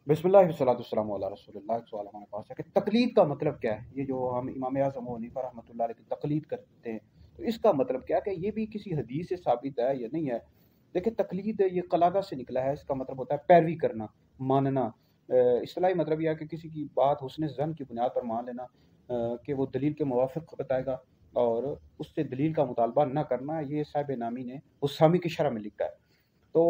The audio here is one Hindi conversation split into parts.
बिस्मिल्लाह वस्सलातु वस्सलामु अला रसूलिल्लाह। एक सवाल हमारे पास है कि तकलीद का मतलब क्या है? ये जो हम इमाम आज़म अबू हनीफा रहमतुल्लाह अलैह की तकलीद करते हैं, तो इसका मतलब क्या है कि ये भी किसी हदीस से साबित है या नहीं है? देखिए, तकलीद ये कलादा से निकला है। इसका मतलब होता है पैरवी करना, मानना। इस्तिलाही मतलब यह है कि किसी की बात हुस्न ज़न की बुनियाद पर मान लेना, कि वो दलील के मुवाफ़िक़ बताएगा और उससे दलील का मुतालबा ना करना। ये साहिब नामी ने हुस्सामी की शरह में लिखा है। तो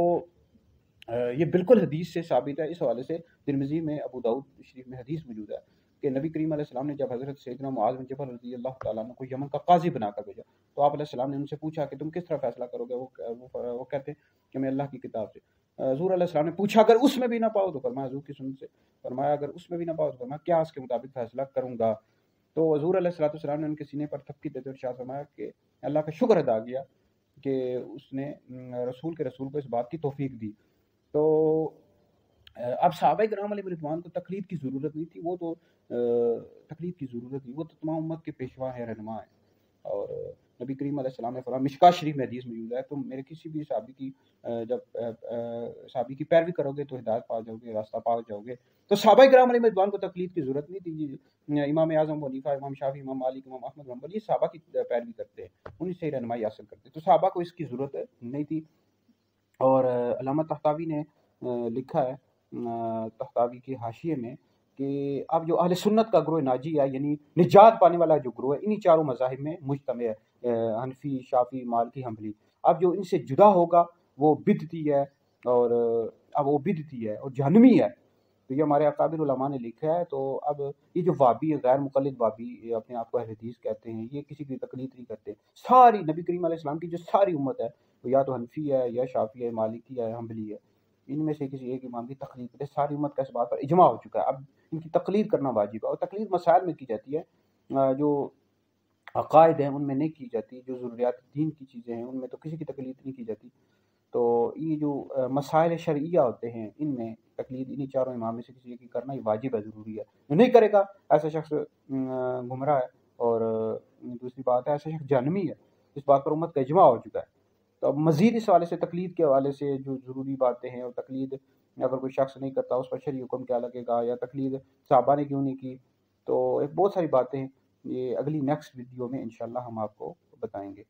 ये बिल्कुल हदीस से साबित है। इस हवाले से तिरमिज़ी में, अबू दाऊद शरीफ में हदीस मौजूद है कि नबी करीम अलैहिस्सलाम ने जब हज़रत सैयदना मुआज़ बिन जबल रज़ियल्लाहु तआला अन्हु को यमन का काज़ी बनाकर भेजा, तो आप अलैहिस्सलाम ने उनसे पूछा कि तुम किस तरह फ़ैसला करोगे? वो कहते हैं कि मैं अल्लाह की किताब से। हज़ूर अलैहिस्सलाम ने पूछा, अगर उसमें भी ना पाओ? तो फरमाया हज़ूर की सुन्नत से। फरमाया अगर उसमें भी ना पाओ? तो फरमाया क़ियास के मुताबिक फ़ैसला करूँगा। तो हज़ूर अलैहिस्सलातु वस्सलाम ने उनके सीने पर थपकी देते हुए इरशाद फरमाया कि अल्लाह का शुक्र अदा किया कि उसने रसूल के रसूल को इस बात की तौफ़ीक दी। तो अब सहाबाए किराम अलैहिम रिज़वान को तक़लीद की ज़रूरत नहीं थी। वो तो तक़लीद की ज़रूरत थी, वो तो तमाम उम्मत के पेशवा हैं, रहनुमा हैं। और नबी करीम अलैहिस्सलाम ने फरमाया, मिशकात शरीफ में हदीस मौजूद है, तुम मेरे किसी भी सहाबी की सहाबी की पैरवी करोगे तो हिदायत पा जाओगे, रास्ता पा जाओगे। तो सहाबाए किराम अलैहिम रिज़वान को तक़लीद की ज़रूरत नहीं थी। इमाम आज़म अबू हनीफा, इमाम शाफ़ी, इमाम मालिक, इमाम अहमद बिन हम्बल ये सहाबा की पैरवी करते हैं, उन्हीं से रहनुमाई हासिल करते हैं। तो सहाबा को इसकी ज़रूरत नहीं थी। और अल्लामा तहतावी ने लिखा है तहतावी के हाशिए में कि अब जो अहले सुन्नत का ग्रोह नाजी है, यानी निजात पाने वाला जो ग्रोह है, इन्हीं चारों मज़ाहिब में मुज्तमे है, हनफी, शाफ़ी, मालिकी, हम्बली। अब जो इनसे जुदा होगा वो बिदती है, और अब वो बिदती है और जहन्नमी है। तो ये हमारे अकाबिर उलमा ने लिखा है। तो अब ये जो वाबी है, गैर मुक़ल्लिद वाबी, ये अपने आप को अहले हदीस कहते हैं, ये किसी की तक़लीद नहीं करते। सारी नबी करीम अलैहि सलाम की जो सारी उम्मत है, वो या तो हनफी है, या शाफ़ी है, मालिकी है, हम्बली है। इनमें से किसी एक इमाम की तक़लीद करे, सारी उम्मत का इस बात पर इजमा हो चुका है। अब इनकी तक़लीद करना वाजिब है, और तक़लीद मसाइल में की जाती है। जो अक़ाइद हैं उनमें नहीं की जाती, जो ज़रूरियात दीन की चीज़ें हैं उनमें तो किसी की तक़लीद नहीं की जाती। तो ये जो मसाइल शरइया होते हैं, इनमें तक़लीद इन्हीं चारों इमाम में से किसी एक की करना ये वाजिब है, ज़रूरी है। जो नहीं करेगा ऐसा शख्स गुमराह है। और दूसरी बात है, ऐसा शख्स जहन्नमी है। इस बात पर उम्मत का इजमा हो चुका है। तो अब मज़ीद इस हवाले से, तक़लीद के हवाले से जो ज़रूरी बातें हैं, और तक़लीद अगर कोई शख्स नहीं करता उस पर शरई हुक्म क्या लगेगा, या तक़लीद सहाबा ने क्यों नहीं की, तो एक बहुत सारी बातें हैं। ये अगली नेक्स्ट वीडियो में इंशाअल्लाह हम आपको बताएँगे।